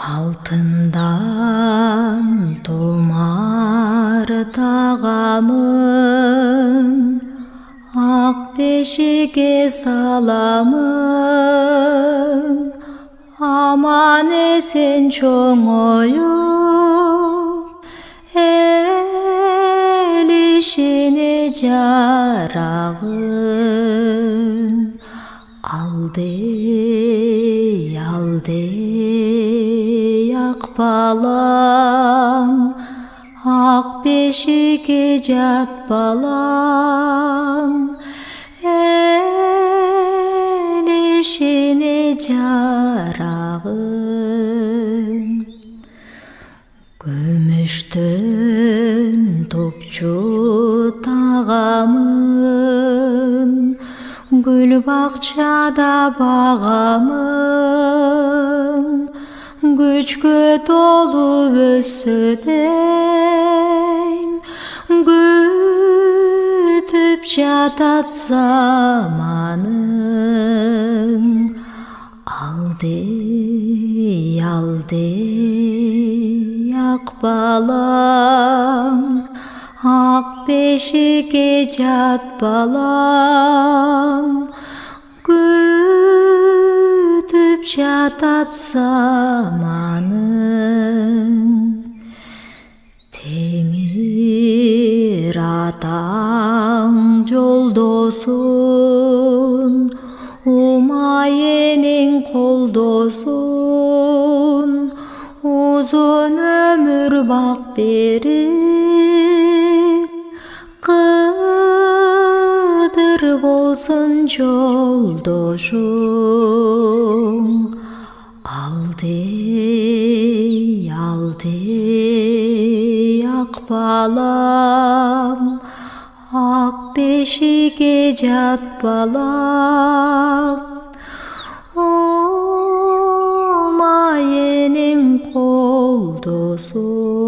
Алтындан томар тағамын, ақ бешіге саламын, аман есен чоңойып, ел ішіне жарағын. Алдей, алдей ақ балам, ақ бешіге жат балам, ел ішіне жарағын. Күміштің топчу тағамын, гүл бақчада бағамын, күчкө толу өсөдейм, күтүп жатат заманың. Алдей, алдей ақ балам, ақ бешіге жат балам, күтүп жатат заманың. Теңир атаң жолдосун, умайенең колдосун, узун өмүр бак берип, кыдыр болсун жолдошуң. Алдей, алдей ақ балам, ақ бешіге жат балам, умайенең колдосуң.